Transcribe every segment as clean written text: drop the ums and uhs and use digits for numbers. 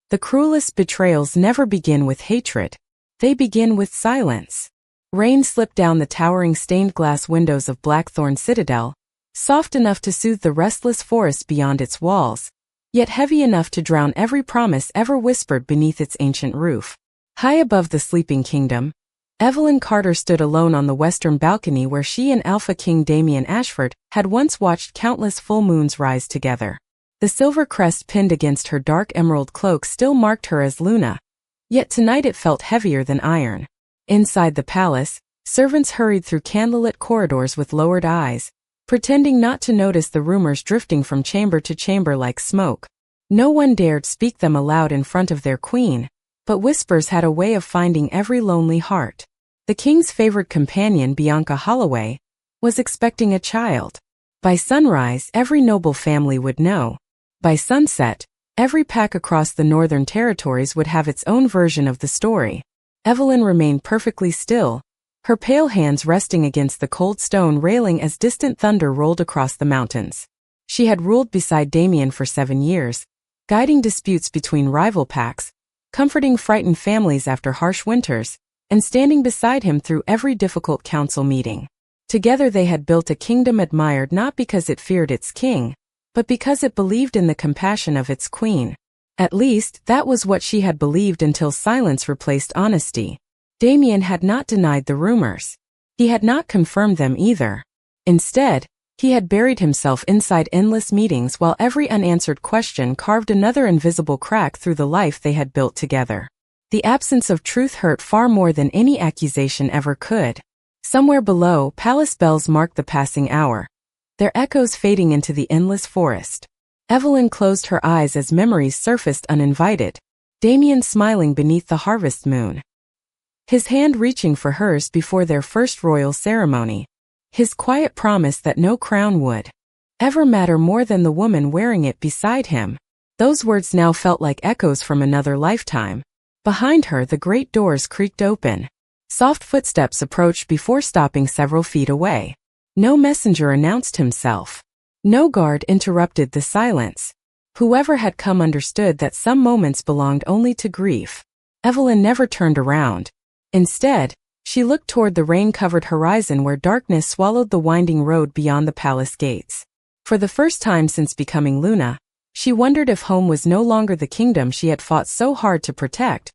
The cruelest betrayals never begin with hatred. They begin with silence. Rain slipped down the towering stained glass windows of Blackthorn Citadel, soft enough to soothe the restless forest beyond its walls, yet heavy enough to drown every promise ever whispered beneath its ancient roof. High above the sleeping kingdom, Evelyn Carter stood alone on the western balcony where she and Alpha King Damien Ashford had once watched countless full moons rise together. The silver crest pinned against her dark emerald cloak still marked her as Luna, yet tonight it felt heavier than iron. Inside the palace, servants hurried through candlelit corridors with lowered eyes, pretending not to notice the rumors drifting from chamber to chamber like smoke. No one dared speak them aloud in front of their queen, but whispers had a way of finding every lonely heart. The king's favorite companion, Bianca Holloway, was expecting a child. By sunrise, every noble family would know. By sunset, every pack across the Northern Territories would have its own version of the story. Evelyn remained perfectly still, her pale hands resting against the cold stone railing as distant thunder rolled across the mountains. She had ruled beside Damien for 7 years, guiding disputes between rival packs, comforting frightened families after harsh winters, and standing beside him through every difficult council meeting. Together they had built a kingdom admired not because it feared its king, but because it believed in the compassion of its queen. At least, that was what she had believed until silence replaced honesty. Damien had not denied the rumors. He had not confirmed them either. Instead, he had buried himself inside endless meetings while every unanswered question carved another invisible crack through the life they had built together. The absence of truth hurt far more than any accusation ever could. Somewhere below, palace bells marked the passing hour, their echoes fading into the endless forest. Evelyn closed her eyes as memories surfaced uninvited. Damien smiling beneath the harvest moon, his hand reaching for hers before their first royal ceremony. His quiet promise that no crown would ever matter more than the woman wearing it beside him. Those words now felt like echoes from another lifetime. Behind her, the great doors creaked open. Soft footsteps approached before stopping several feet away. No messenger announced himself. No guard interrupted the silence. Whoever had come understood that some moments belonged only to grief. Evelyn never turned around. Instead, she looked toward the rain-covered horizon where darkness swallowed the winding road beyond the palace gates. For the first time since becoming Luna, she wondered if home was no longer the kingdom she had fought so hard to protect,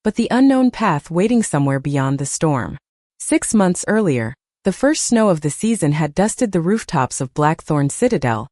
but the unknown path waiting somewhere beyond the storm. 6 months earlier, the first snow of the season had dusted the rooftops of Blackthorn Citadel,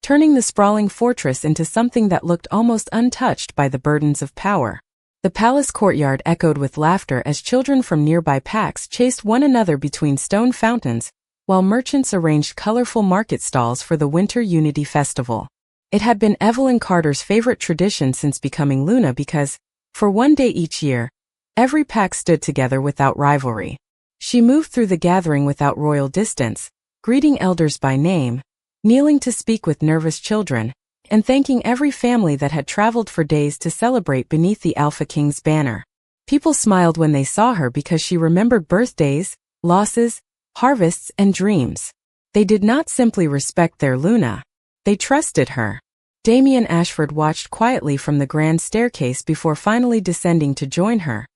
turning the sprawling fortress into something that looked almost untouched by the burdens of power. The palace courtyard echoed with laughter as children from nearby packs chased one another between stone fountains, while merchants arranged colorful market stalls for the Winter Unity Festival. It had been Evelyn Carter's favorite tradition since becoming Luna because, for one day each year, every pack stood together without rivalry. She moved through the gathering without royal distance, greeting elders by name, kneeling to speak with nervous children, and thanking every family that had traveled for days to celebrate beneath the Alpha King's banner. People smiled when they saw her because she remembered birthdays, losses, harvests, and dreams. They did not simply respect their Luna. They trusted her. Damien Ashford watched quietly from the grand staircase before finally descending to join her,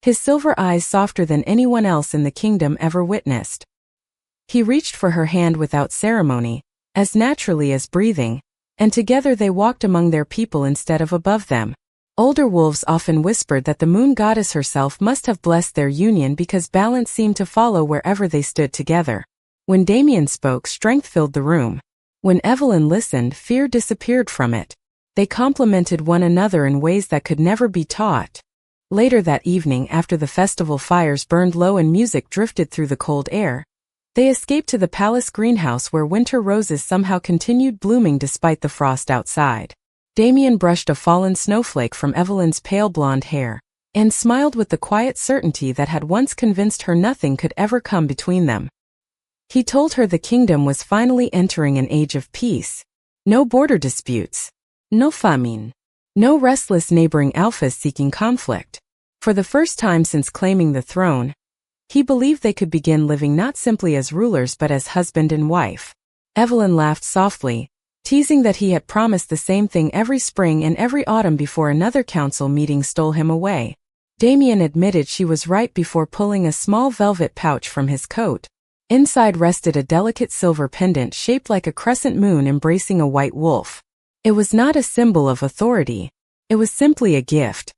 his silver eyes softer than anyone else in the kingdom ever witnessed. He reached for her hand without ceremony, as naturally as breathing, and together they walked among their people instead of above them. Older wolves often whispered that the moon goddess herself must have blessed their union because balance seemed to follow wherever they stood together. When Damien spoke, strength filled the room. When Evelyn listened, fear disappeared from it. They complemented one another in ways that could never be taught. Later that evening, after the festival fires burned low and music drifted through the cold air, they escaped to the palace greenhouse where winter roses somehow continued blooming despite the frost outside. Damien brushed a fallen snowflake from Evelyn's pale blonde hair, and smiled with the quiet certainty that had once convinced her nothing could ever come between them. He told her the kingdom was finally entering an age of peace. No border disputes. No famine. No restless neighboring alphas seeking conflict. For the first time since claiming the throne, he believed they could begin living not simply as rulers but as husband and wife. Evelyn laughed softly, teasing that he had promised the same thing every spring and every autumn before another council meeting stole him away. Damien admitted she was right before pulling a small velvet pouch from his coat. Inside rested a delicate silver pendant shaped like a crescent moon embracing a white wolf. It was not a symbol of authority. It was simply a gift.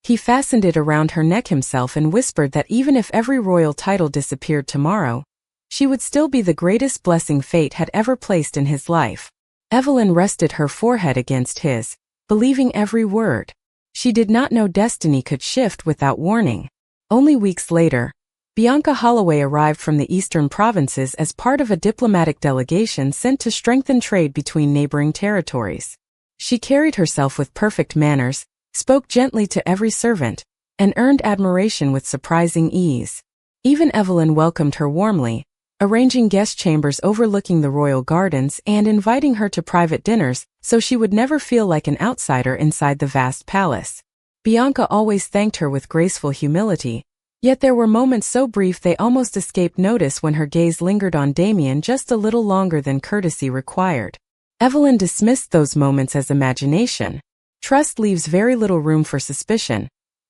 He fastened it around her neck himself and whispered that even if every royal title disappeared tomorrow, she would still be the greatest blessing fate had ever placed in his life. Evelyn rested her forehead against his, believing every word. She did not know destiny could shift without warning. Only weeks later, Bianca Holloway arrived from the eastern provinces as part of a diplomatic delegation sent to strengthen trade between neighboring territories. She carried herself with perfect manners, spoke gently to every servant, and earned admiration with surprising ease. Even Evelyn welcomed her warmly, arranging guest chambers overlooking the royal gardens and inviting her to private dinners so she would never feel like an outsider inside the vast palace. Bianca always thanked her with graceful humility, yet there were moments so brief they almost escaped notice when her gaze lingered on Damien just a little longer than courtesy required. Evelyn dismissed those moments as imagination. Trust leaves very little room for suspicion,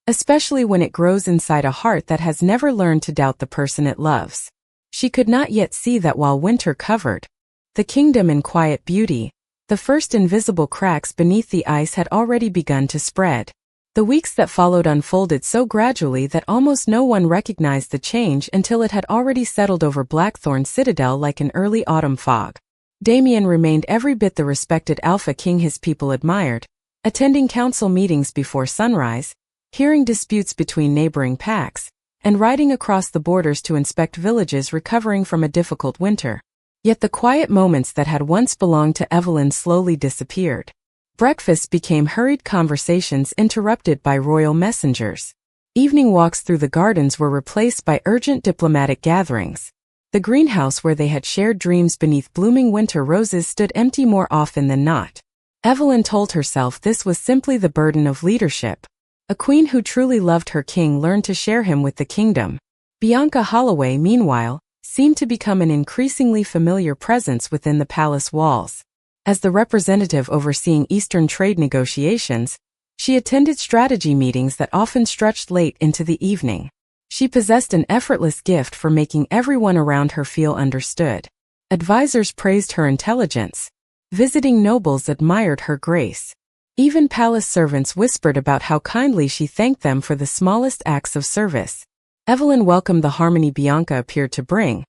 especially when it grows inside a heart that has never learned to doubt the person it loves. She could not yet see that while winter covered the kingdom in quiet beauty, the first invisible cracks beneath the ice had already begun to spread. The weeks that followed unfolded so gradually that almost no one recognized the change until it had already settled over Blackthorn Citadel like an early autumn fog. Damien remained every bit the respected alpha king his people admired, attending council meetings before sunrise, hearing disputes between neighboring packs, and riding across the borders to inspect villages recovering from a difficult winter. Yet the quiet moments that had once belonged to Evelyn slowly disappeared. Breakfasts became hurried conversations interrupted by royal messengers. Evening walks through the gardens were replaced by urgent diplomatic gatherings. The greenhouse where they had shared dreams beneath blooming winter roses stood empty more often than not. Evelyn told herself this was simply the burden of leadership. A queen who truly loved her king learned to share him with the kingdom. Bianca Holloway, meanwhile, seemed to become an increasingly familiar presence within the palace walls. As the representative overseeing Eastern trade negotiations, she attended strategy meetings that often stretched late into the evening. She possessed an effortless gift for making everyone around her feel understood. Advisors praised her intelligence. Visiting nobles admired her grace. Even palace servants whispered about how kindly she thanked them for the smallest acts of service. Evelyn welcomed the harmony Bianca appeared to bring,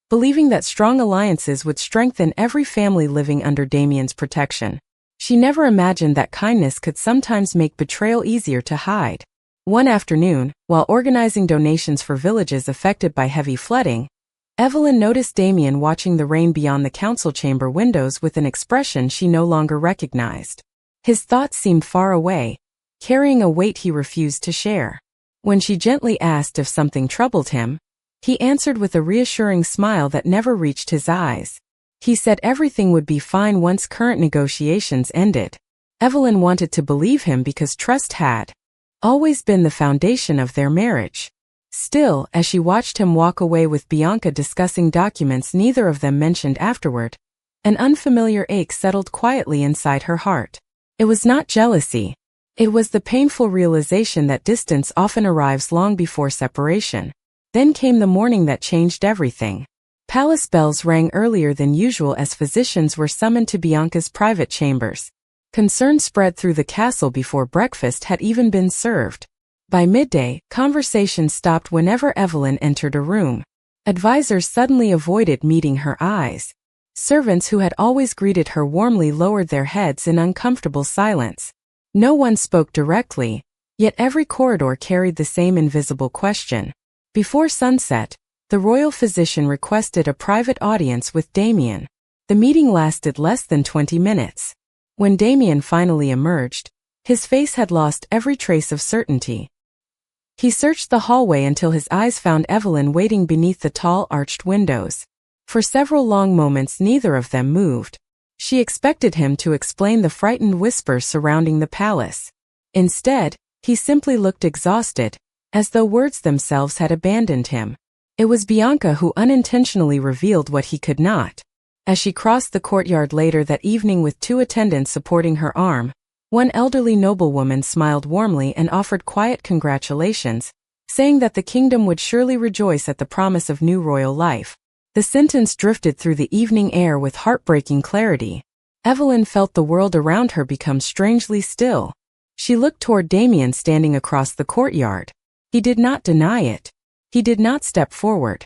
believing that strong alliances would strengthen every family living under Damien's protection. She never imagined that kindness could sometimes make betrayal easier to hide. One afternoon, while organizing donations for villages affected by heavy flooding, Evelyn noticed Damien watching the rain beyond the council chamber windows with an expression she no longer recognized. His thoughts seemed far away, carrying a weight he refused to share. When she gently asked if something troubled him, he answered with a reassuring smile that never reached his eyes. He said everything would be fine once current negotiations ended. Evelyn wanted to believe him because trust had always been the foundation of their marriage. Still, as she watched him walk away with Bianca discussing documents neither of them mentioned afterward, an unfamiliar ache settled quietly inside her heart. It was not jealousy. It was the painful realization that distance often arrives long before separation. Then came the morning that changed everything. Palace bells rang earlier than usual as physicians were summoned to Bianca's private chambers. Concern spread through the castle before breakfast had even been served. By midday, conversation stopped whenever Evelyn entered a room. Advisors suddenly avoided meeting her eyes. Servants who had always greeted her warmly lowered their heads in uncomfortable silence. No one spoke directly, yet every corridor carried the same invisible question. Before sunset, the royal physician requested a private audience with Damien. The meeting lasted less than 20 minutes. When Damien finally emerged, his face had lost every trace of certainty. He searched the hallway until his eyes found Evelyn waiting beneath the tall arched windows. For several long moments neither of them moved. She expected him to explain the frightened whispers surrounding the palace. Instead, he simply looked exhausted, as though words themselves had abandoned him. It was Bianca who unintentionally revealed what he could not As she crossed the courtyard later that evening with 2 attendants supporting her arm, one elderly noblewoman smiled warmly and offered quiet congratulations, saying that the kingdom would surely rejoice at the promise of new royal life. The sentence drifted through the evening air with heartbreaking clarity. Evelyn felt the world around her become strangely still. She looked toward Damien standing across the courtyard. He did not deny it. He did not step forward.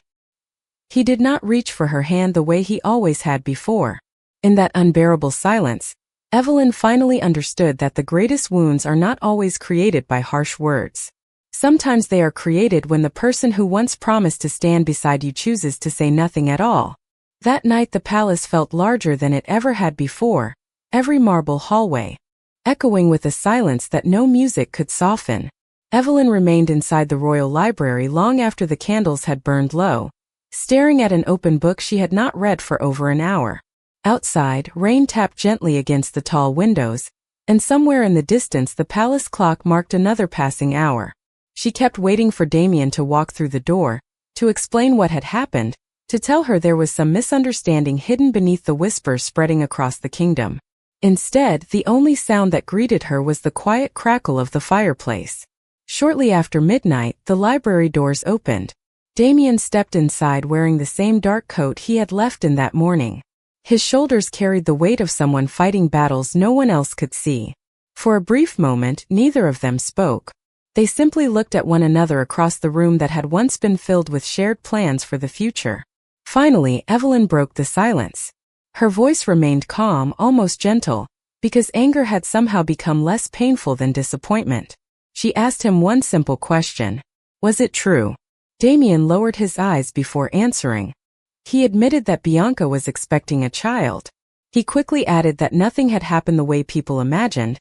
He did not reach for her hand the way he always had before. In that unbearable silence, Evelyn finally understood that the greatest wounds are not always created by harsh words. Sometimes they are created when the person who once promised to stand beside you chooses to say nothing at all. That night the palace felt larger than it ever had before, every marble hallway echoing with a silence that no music could soften. Evelyn remained inside the royal library long after the candles had burned low, staring at an open book she had not read for over an hour. Outside, rain tapped gently against the tall windows, and somewhere in the distance the palace clock marked another passing hour. She kept waiting for Damien to walk through the door, to explain what had happened, to tell her there was some misunderstanding hidden beneath the whispers spreading across the kingdom. Instead, the only sound that greeted her was the quiet crackle of the fireplace. Shortly after midnight, the library doors opened. Damien stepped inside wearing the same dark coat he had left in that morning. His shoulders carried the weight of someone fighting battles no one else could see. For a brief moment, neither of them spoke. They simply looked at one another across the room that had once been filled with shared plans for the future. Finally, Evelyn broke the silence. Her voice remained calm, almost gentle, because anger had somehow become less painful than disappointment. She asked him one simple question. Was it true? Damien lowered his eyes before answering. He admitted that Bianca was expecting a child. He quickly added that nothing had happened the way people imagined,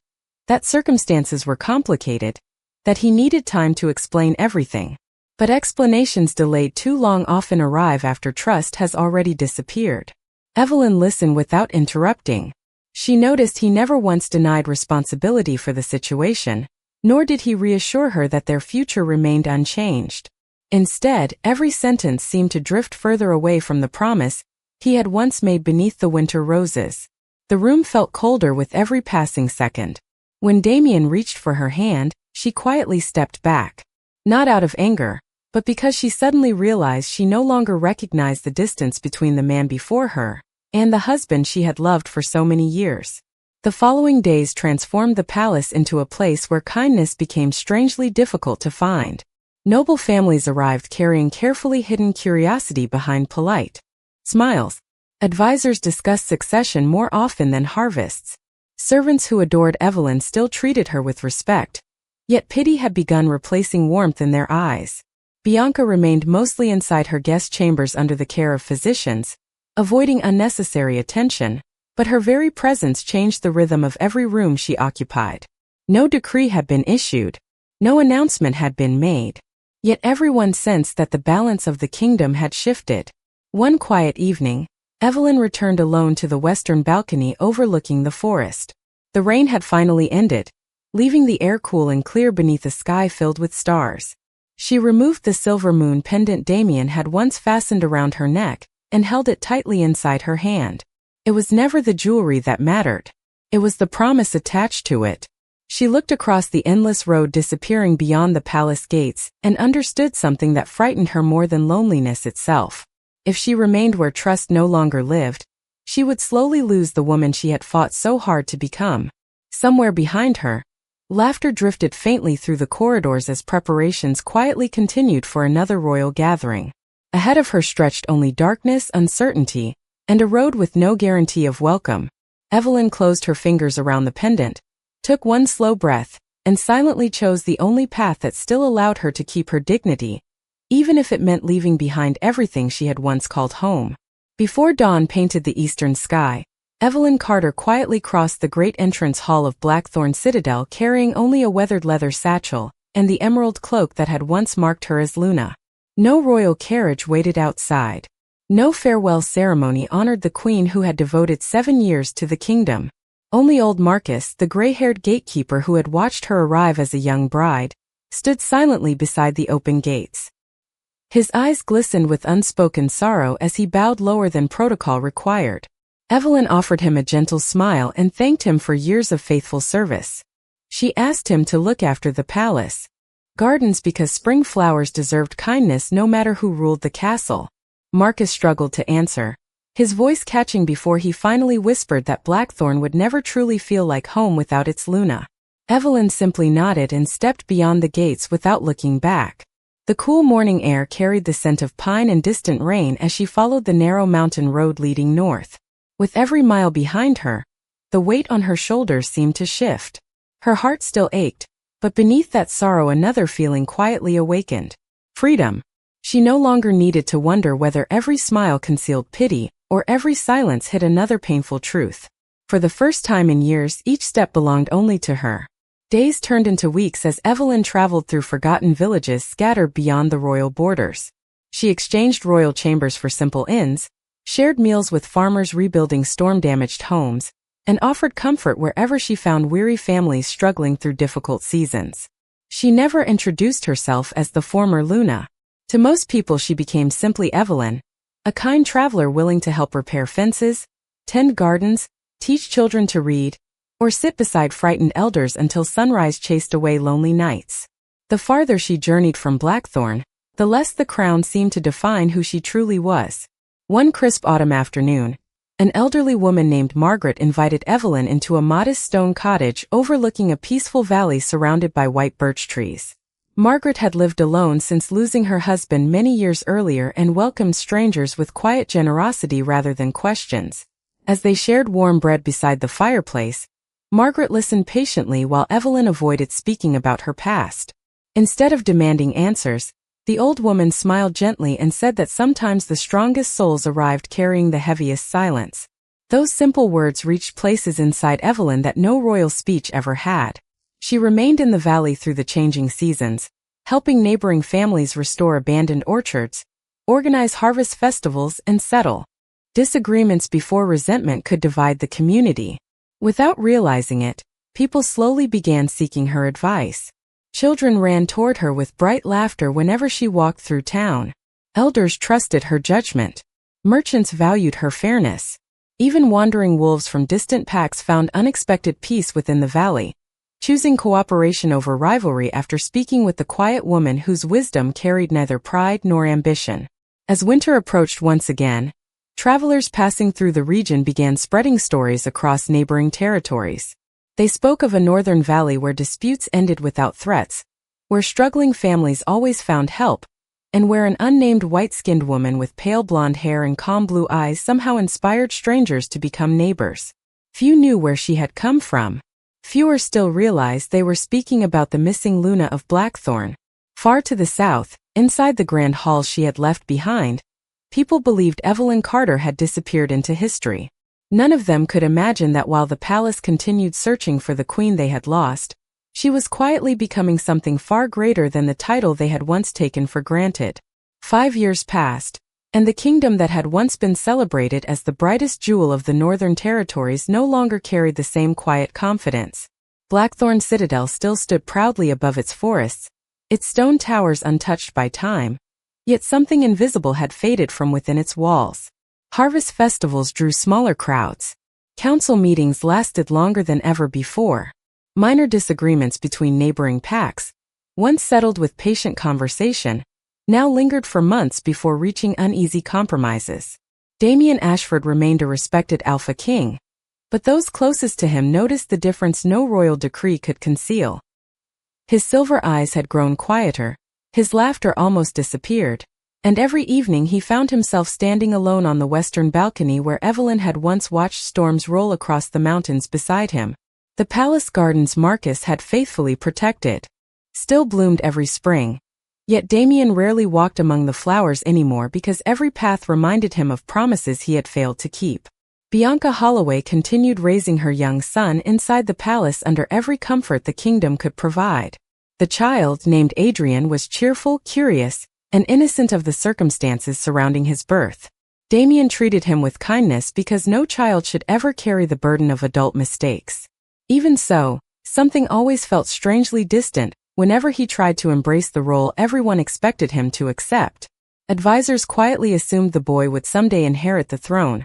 that circumstances were complicated, that he needed time to explain everything. But explanations delayed too long often arrive after trust has already disappeared. Evelyn listened without interrupting. She noticed he never once denied responsibility for the situation, nor did he reassure her that their future remained unchanged. Instead, every sentence seemed to drift further away from the promise he had once made beneath the winter roses. The room felt colder with every passing second. When Damien reached for her hand, she quietly stepped back. Not out of anger, but because she suddenly realized she no longer recognized the distance between the man before her and the husband she had loved for so many years. The following days transformed the palace into a place where kindness became strangely difficult to find. Noble families arrived carrying carefully hidden curiosity behind polite smiles. Advisors discussed succession more often than harvests. Servants who adored Evelyn still treated her with respect, yet pity had begun replacing warmth in their eyes. Bianca remained mostly inside her guest chambers under the care of physicians, avoiding unnecessary attention, but her very presence changed the rhythm of every room she occupied. No decree had been issued, no announcement had been made. Yet everyone sensed that the balance of the kingdom had shifted. One quiet evening, Evelyn returned alone to the western balcony overlooking the forest. The rain had finally ended, leaving the air cool and clear beneath a sky filled with stars. She removed the silver moon pendant Damien had once fastened around her neck and held it tightly inside her hand. It was never the jewelry that mattered. It was the promise attached to it. She looked across the endless road disappearing beyond the palace gates and understood something that frightened her more than loneliness itself. If she remained where trust no longer lived, she would slowly lose the woman she had fought so hard to become. Somewhere behind her, laughter drifted faintly through the corridors as preparations quietly continued for another royal gathering. Ahead of her stretched only darkness, uncertainty, and a road with no guarantee of welcome. Evelyn closed her fingers around the pendant, took one slow breath, and silently chose the only path that still allowed her to keep her dignity, even if it meant leaving behind everything she had once called home. Before dawn painted the eastern sky, Evelyn Carter quietly crossed the great entrance hall of Blackthorn Citadel carrying only a weathered leather satchel and the emerald cloak that had once marked her as Luna. No royal carriage waited outside. No farewell ceremony honored the queen who had devoted 7 years to the kingdom. Only old Marcus, the gray-haired gatekeeper who had watched her arrive as a young bride, stood silently beside the open gates. His eyes glistened with unspoken sorrow as he bowed lower than protocol required. Evelyn offered him a gentle smile and thanked him for years of faithful service. She asked him to look after the palace gardens because spring flowers deserved kindness no matter who ruled the castle. Marcus struggled to answer, his voice catching before he finally whispered that Blackthorn would never truly feel like home without its Luna. Evelyn simply nodded and stepped beyond the gates without looking back. The cool morning air carried the scent of pine and distant rain as she followed the narrow mountain road leading north. With every mile behind her, the weight on her shoulders seemed to shift. Her heart still ached, but beneath that sorrow another feeling quietly awakened. Freedom. She no longer needed to wonder whether every smile concealed pity, or every silence hid another painful truth. For the first time in years, each step belonged only to her. Days turned into weeks as Evelyn traveled through forgotten villages scattered beyond the royal borders. She exchanged royal chambers for simple inns, shared meals with farmers rebuilding storm-damaged homes, and offered comfort wherever she found weary families struggling through difficult seasons. She never introduced herself as the former Luna. To most people she became simply Evelyn, a kind traveler willing to help repair fences, tend gardens, teach children to read, or sit beside frightened elders until sunrise chased away lonely nights. The farther she journeyed from Blackthorn, the less the crown seemed to define who she truly was. One crisp autumn afternoon, an elderly woman named Margaret invited Evelyn into a modest stone cottage overlooking a peaceful valley surrounded by white birch trees. Margaret had lived alone since losing her husband many years earlier and welcomed strangers with quiet generosity rather than questions. As they shared warm bread beside the fireplace, Margaret listened patiently while Evelyn avoided speaking about her past. Instead of demanding answers, the old woman smiled gently and said that sometimes the strongest souls arrived carrying the heaviest silence. Those simple words reached places inside Evelyn that no royal speech ever had. She remained in the valley through the changing seasons, helping neighboring families restore abandoned orchards, organize harvest festivals, and settle disagreements before resentment could divide the community. Without realizing it, people slowly began seeking her advice. Children ran toward her with bright laughter whenever she walked through town. Elders trusted her judgment. Merchants valued her fairness. Even wandering wolves from distant packs found unexpected peace within the valley, choosing cooperation over rivalry after speaking with the quiet woman whose wisdom carried neither pride nor ambition. As winter approached once again, travelers passing through the region began spreading stories across neighboring territories. They spoke of a northern valley where disputes ended without threats, where struggling families always found help, and where an unnamed white-skinned woman with pale blonde hair and calm blue eyes somehow inspired strangers to become neighbors. Few knew where she had come from. Fewer still realized they were speaking about the missing Luna of Blackthorn. Far to the south, inside the grand halls she had left behind, people believed Evelyn Carter had disappeared into history. None of them could imagine that while the palace continued searching for the queen they had lost, she was quietly becoming something far greater than the title they had once taken for granted. 5 years passed, and the kingdom that had once been celebrated as the brightest jewel of the northern territories no longer carried the same quiet confidence. Blackthorn Citadel still stood proudly above its forests, its stone towers untouched by time, yet something invisible had faded from within its walls. Harvest festivals drew smaller crowds. Council meetings lasted longer than ever before. Minor disagreements between neighboring packs, once settled with patient conversation, now lingered for months before reaching uneasy compromises. Damien Ashford remained a respected alpha king, but those closest to him noticed the difference no royal decree could conceal. His silver eyes had grown quieter, his laughter almost disappeared, and every evening he found himself standing alone on the western balcony where Evelyn had once watched storms roll across the mountains beside him. The palace gardens Marcus had faithfully protected still bloomed every spring, yet Damien rarely walked among the flowers anymore because every path reminded him of promises he had failed to keep. Bianca Holloway continued raising her young son inside the palace under every comfort the kingdom could provide. The child, named Adrian, was cheerful, curious, and innocent of the circumstances surrounding his birth. Damien treated him with kindness because no child should ever carry the burden of adult mistakes. Even so, something always felt strangely distant whenever he tried to embrace the role everyone expected him to accept. Advisors quietly assumed the boy would someday inherit the throne,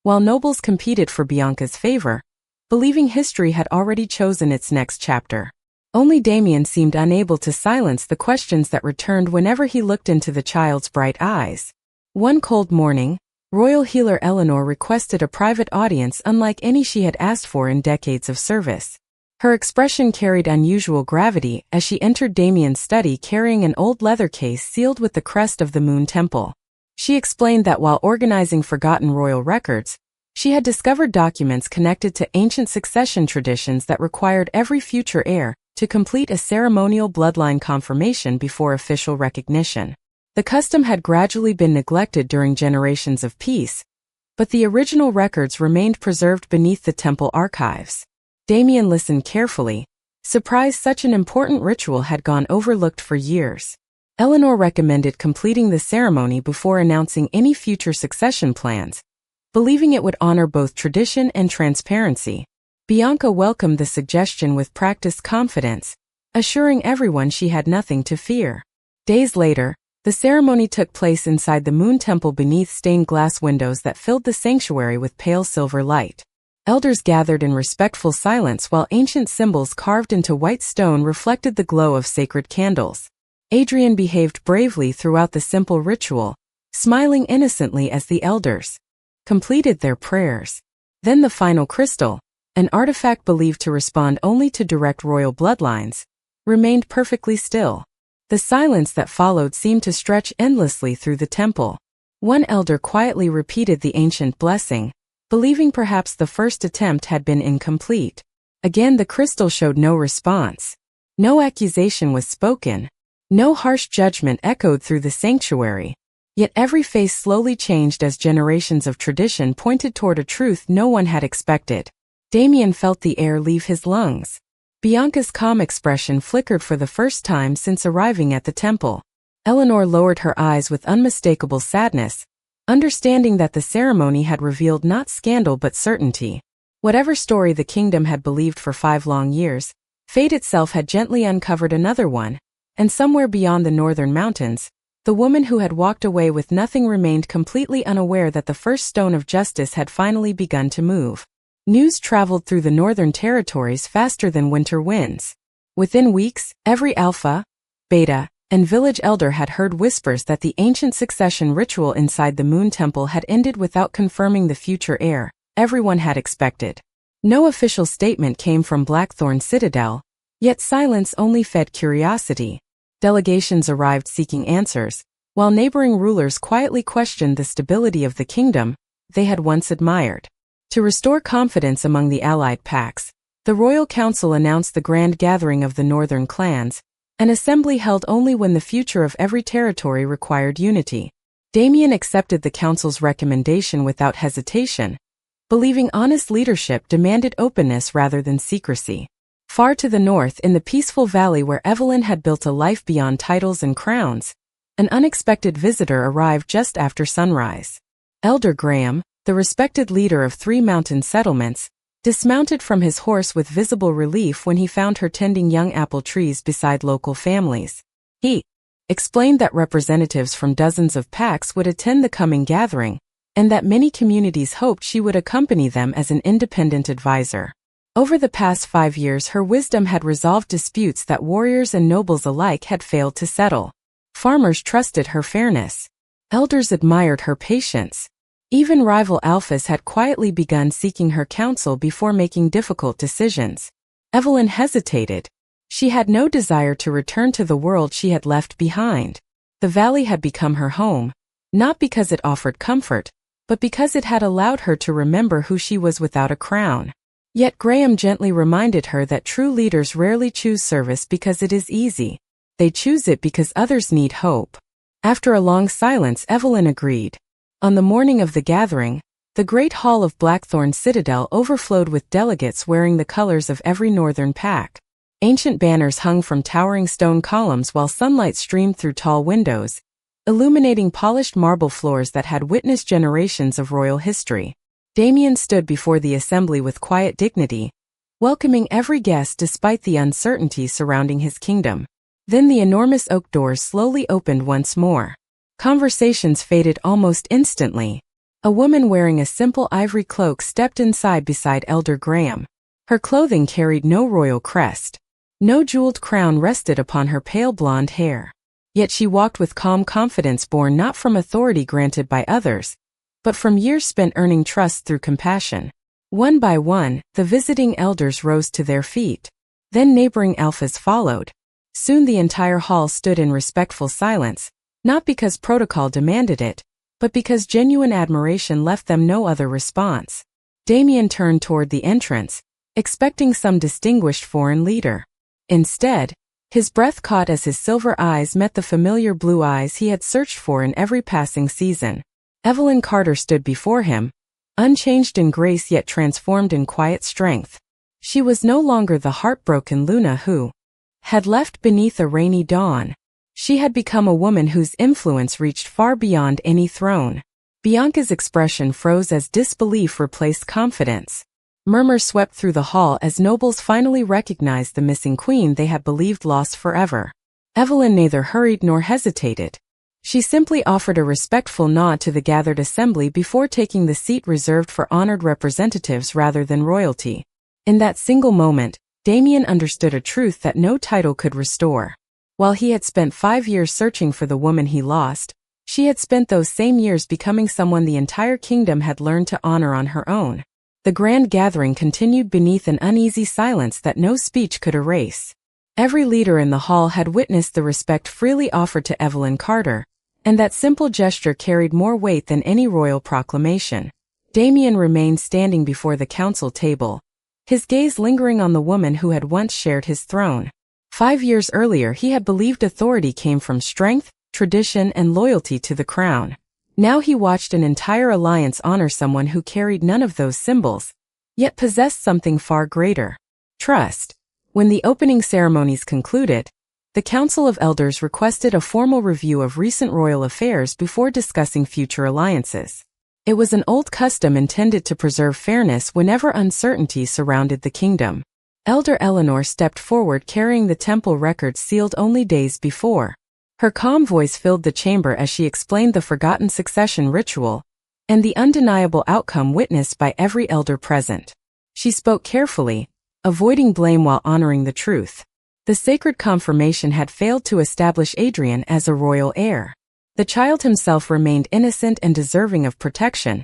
while nobles competed for Bianca's favor, believing history had already chosen its next chapter. Only Damien seemed unable to silence the questions that returned whenever he looked into the child's bright eyes. One cold morning, royal healer Eleanor requested a private audience unlike any she had asked for in decades of service. Her expression carried unusual gravity as she entered Damien's study carrying an old leather case sealed with the crest of the Moon Temple. She explained that while organizing forgotten royal records, she had discovered documents connected to ancient succession traditions that required every future heir to complete a ceremonial bloodline confirmation before official recognition. The custom had gradually been neglected during generations of peace, but the original records remained preserved beneath the temple archives. Damien listened carefully, surprised such an important ritual had gone overlooked for years. Eleanor recommended completing the ceremony before announcing any future succession plans, believing it would honor both tradition and transparency. Bianca welcomed the suggestion with practiced confidence, assuring everyone she had nothing to fear. Days later, the ceremony took place inside the Moon Temple beneath stained glass windows that filled the sanctuary with pale silver light. Elders gathered in respectful silence while ancient symbols carved into white stone reflected the glow of sacred candles. Adrian behaved bravely throughout the simple ritual, smiling innocently as the elders completed their prayers. Then the final crystal, an artifact believed to respond only to direct royal bloodlines, remained perfectly still. The silence that followed seemed to stretch endlessly through the temple. One elder quietly repeated the ancient blessing, believing perhaps the first attempt had been incomplete. Again the crystal showed no response. No accusation was spoken. No harsh judgment echoed through the sanctuary. Yet every face slowly changed as generations of tradition pointed toward a truth no one had expected. Damien felt the air leave his lungs. Bianca's calm expression flickered for the first time since arriving at the temple. Eleanor lowered her eyes with unmistakable sadness, understanding that the ceremony had revealed not scandal but certainty. Whatever story the kingdom had believed for 5 long years, fate itself had gently uncovered another one, and somewhere beyond the northern mountains, the woman who had walked away with nothing remained completely unaware that the first stone of justice had finally begun to move. News traveled through the northern territories faster than winter winds. Within weeks, every alpha, beta, and village elder had heard whispers that the ancient succession ritual inside the Moon Temple had ended without confirming the future heir everyone had expected. No official statement came from Blackthorn Citadel, yet silence only fed curiosity. Delegations arrived seeking answers, while neighboring rulers quietly questioned the stability of the kingdom they had once admired. To restore confidence among the allied pacts, the Royal Council announced the grand gathering of the northern clans, an assembly held only when the future of every territory required unity. Damien accepted the council's recommendation without hesitation, believing honest leadership demanded openness rather than secrecy. Far to the north in the peaceful valley where Evelyn had built a life beyond titles and crowns, an unexpected visitor arrived just after sunrise. Elder Graham, the respected leader of 3 mountain settlements, dismounted from his horse with visible relief when he found her tending young apple trees beside local families. He explained that representatives from dozens of packs would attend the coming gathering, and that many communities hoped she would accompany them as an independent advisor. Over the past 5 years her wisdom had resolved disputes that warriors and nobles alike had failed to settle. Farmers trusted her fairness. Elders admired her patience. Even rival alphas had quietly begun seeking her counsel before making difficult decisions. Evelyn hesitated. She had no desire to return to the world she had left behind. The valley had become her home, not because it offered comfort, but because it had allowed her to remember who she was without a crown. Yet Graham gently reminded her that true leaders rarely choose service because it is easy. They choose it because others need hope. After a long silence, Evelyn agreed. On the morning of the gathering, the great hall of Blackthorn Citadel overflowed with delegates wearing the colors of every northern pack. Ancient banners hung from towering stone columns while sunlight streamed through tall windows, illuminating polished marble floors that had witnessed generations of royal history. Damien stood before the assembly with quiet dignity, welcoming every guest despite the uncertainty surrounding his kingdom. Then the enormous oak doors slowly opened once more. Conversations faded almost instantly. A woman wearing a simple ivory cloak stepped inside beside Elder Graham. Her clothing carried no royal crest. No jeweled crown rested upon her pale blonde hair. Yet she walked with calm confidence born not from authority granted by others, but from years spent earning trust through compassion. One by one, the visiting elders rose to their feet. Then neighboring alphas followed. Soon the entire hall stood in respectful silence, not because protocol demanded it, but because genuine admiration left them no other response. Damien turned toward the entrance, expecting some distinguished foreign leader. Instead, his breath caught as his silver eyes met the familiar blue eyes he had searched for in every passing season. Evelyn Carter stood before him, unchanged in grace yet transformed in quiet strength. She was no longer the heartbroken Luna who had left beneath a rainy dawn. She had become a woman whose influence reached far beyond any throne. Bianca's expression froze as disbelief replaced confidence. Murmurs swept through the hall as nobles finally recognized the missing queen they had believed lost forever. Evelyn neither hurried nor hesitated. She simply offered a respectful nod to the gathered assembly before taking the seat reserved for honored representatives rather than royalty. In that single moment, Damien understood a truth that no title could restore. While he had spent 5 years searching for the woman he lost, she had spent those same years becoming someone the entire kingdom had learned to honor on her own. The grand gathering continued beneath an uneasy silence that no speech could erase. Every leader in the hall had witnessed the respect freely offered to Evelyn Carter, and that simple gesture carried more weight than any royal proclamation. Damien remained standing before the council table, his gaze lingering on the woman who had once shared his throne. 5 years earlier he had believed authority came from strength, tradition, and loyalty to the crown. Now he watched an entire alliance honor someone who carried none of those symbols, yet possessed something far greater: trust. When the opening ceremonies concluded, the Council of Elders requested a formal review of recent royal affairs before discussing future alliances. It was an old custom intended to preserve fairness whenever uncertainty surrounded the kingdom. Elder Eleanor stepped forward carrying the temple records sealed only days before. Her calm voice filled the chamber as she explained the forgotten succession ritual and the undeniable outcome witnessed by every elder present. She spoke carefully, avoiding blame while honoring the truth. The sacred confirmation had failed to establish Adrian as a royal heir. The child himself remained innocent and deserving of protection,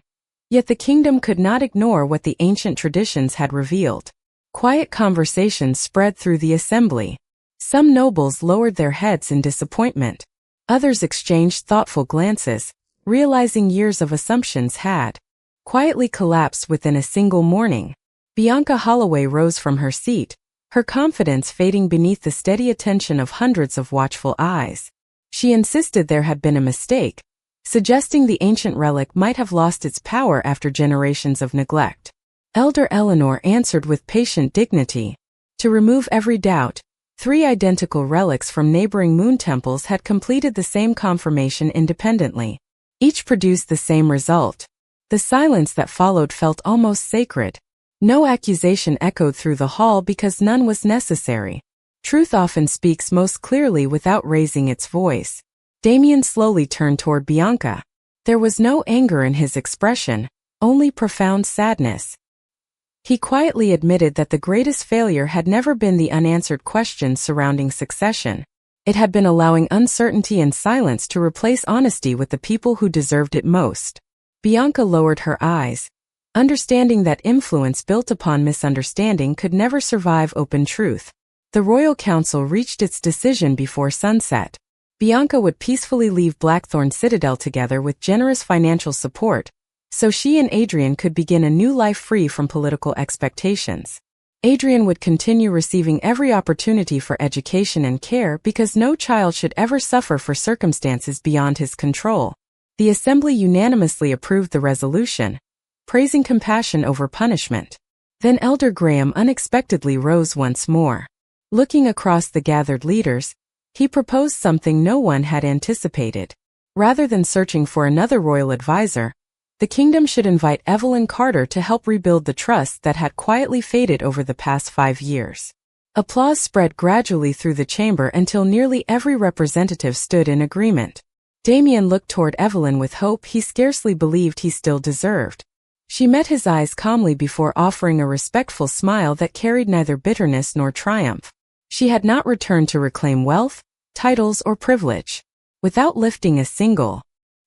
yet the kingdom could not ignore what the ancient traditions had revealed. Quiet conversations spread through the assembly. Some nobles lowered their heads in disappointment. Others exchanged thoughtful glances, realizing years of assumptions had quietly collapsed within a single morning. Bianca Holloway rose from her seat, her confidence fading beneath the steady attention of hundreds of watchful eyes. She insisted there had been a mistake, suggesting the ancient relic might have lost its power after generations of neglect. Elder Eleanor answered with patient dignity. To remove every doubt, 3 identical relics from neighboring moon temples had completed the same confirmation independently. Each produced the same result. The silence that followed felt almost sacred. No accusation echoed through the hall because none was necessary. Truth often speaks most clearly without raising its voice. Damien slowly turned toward Bianca. There was no anger in his expression, only profound sadness. He quietly admitted that the greatest failure had never been the unanswered questions surrounding succession. It had been allowing uncertainty and silence to replace honesty with the people who deserved it most. Bianca lowered her eyes, understanding that influence built upon misunderstanding could never survive open truth. The Royal Council reached its decision before sunset. Bianca would peacefully leave Blackthorn Citadel together with generous financial support, so she and Adrian could begin a new life free from political expectations. Adrian would continue receiving every opportunity for education and care because no child should ever suffer for circumstances beyond his control. The assembly unanimously approved the resolution, praising compassion over punishment. Then Elder Graham unexpectedly rose once more. Looking across the gathered leaders, he proposed something no one had anticipated. Rather than searching for another royal advisor, the kingdom should invite Evelyn Carter to help rebuild the trust that had quietly faded over the past 5 years. Applause spread gradually through the chamber until nearly every representative stood in agreement. Damien looked toward Evelyn with hope he scarcely believed he still deserved. She met his eyes calmly before offering a respectful smile that carried neither bitterness nor triumph. She had not returned to reclaim wealth, titles, or privilege. Without lifting a single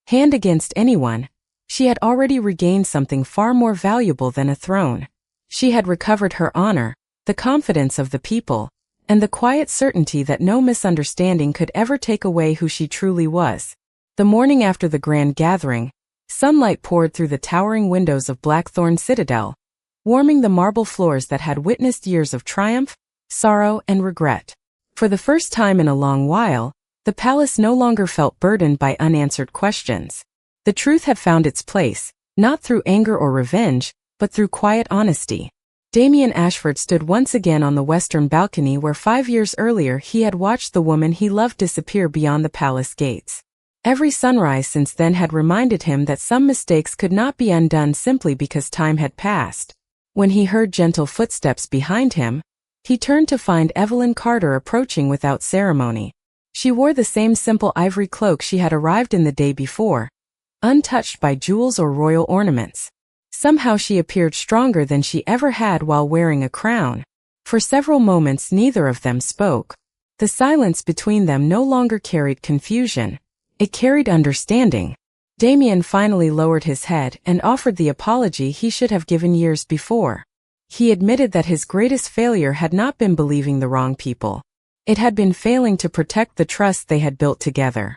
hand against anyone, she had already regained something far more valuable than a throne. She had recovered her honor, the confidence of the people, and the quiet certainty that no misunderstanding could ever take away who she truly was. The morning after the grand gathering, sunlight poured through the towering windows of Blackthorn Citadel, warming the marble floors that had witnessed years of triumph, sorrow, and regret. For the first time in a long while, the palace no longer felt burdened by unanswered questions. The truth had found its place, not through anger or revenge, but through quiet honesty. Damien Ashford stood once again on the western balcony where 5 years earlier he had watched the woman he loved disappear beyond the palace gates. Every sunrise since then had reminded him that some mistakes could not be undone simply because time had passed. When he heard gentle footsteps behind him, he turned to find Evelyn Carter approaching without ceremony. She wore the same simple ivory cloak she had arrived in the day before, untouched by jewels or royal ornaments. Somehow she appeared stronger than she ever had while wearing a crown. For several moments neither of them spoke. The silence between them no longer carried confusion. It carried understanding. Damien finally lowered his head and offered the apology he should have given years before. He admitted that his greatest failure had not been believing the wrong people. It had been failing to protect the trust they had built together.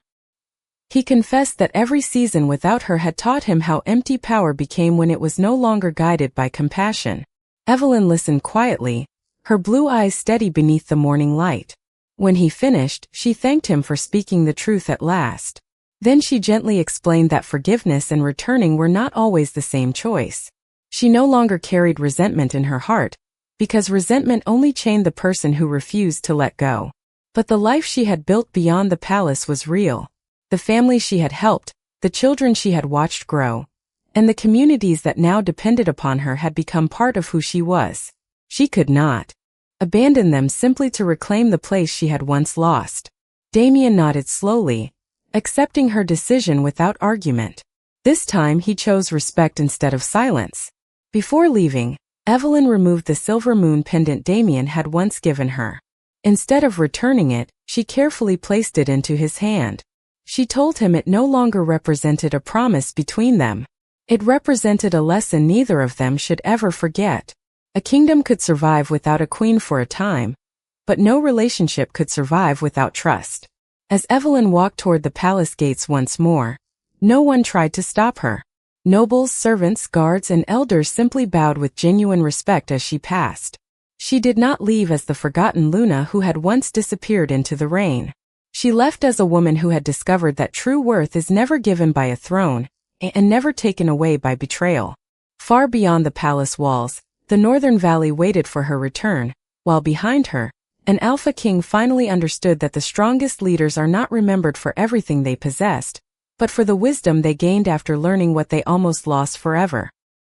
He confessed that every season without her had taught him how empty power became when it was no longer guided by compassion. Evelyn listened quietly, her blue eyes steady beneath the morning light. When he finished, she thanked him for speaking the truth at last. Then she gently explained that forgiveness and returning were not always the same choice. She no longer carried resentment in her heart, because resentment only chained the person who refused to let go. But the life she had built beyond the palace was real. The family she had helped, the children she had watched grow, and the communities that now depended upon her had become part of who she was. She could not abandon them simply to reclaim the place she had once lost. Damien nodded slowly, accepting her decision without argument. This time he chose respect instead of silence. Before leaving, Evelyn removed the silver moon pendant Damien had once given her. Instead of returning it, she carefully placed it into his hand. She told him it no longer represented a promise between them. It represented a lesson neither of them should ever forget. A kingdom could survive without a queen for a time, but no relationship could survive without trust. As Evelyn walked toward the palace gates once more, no one tried to stop her. Nobles, servants, guards, and elders simply bowed with genuine respect as she passed. She did not leave as the forgotten Luna who had once disappeared into the rain. She left as a woman who had discovered that true worth is never given by a throne, and never taken away by betrayal. Far beyond the palace walls, the northern valley waited for her return, while behind her, an alpha king finally understood that the strongest leaders are not remembered for everything they possessed, but for the wisdom they gained after learning what they almost lost forever.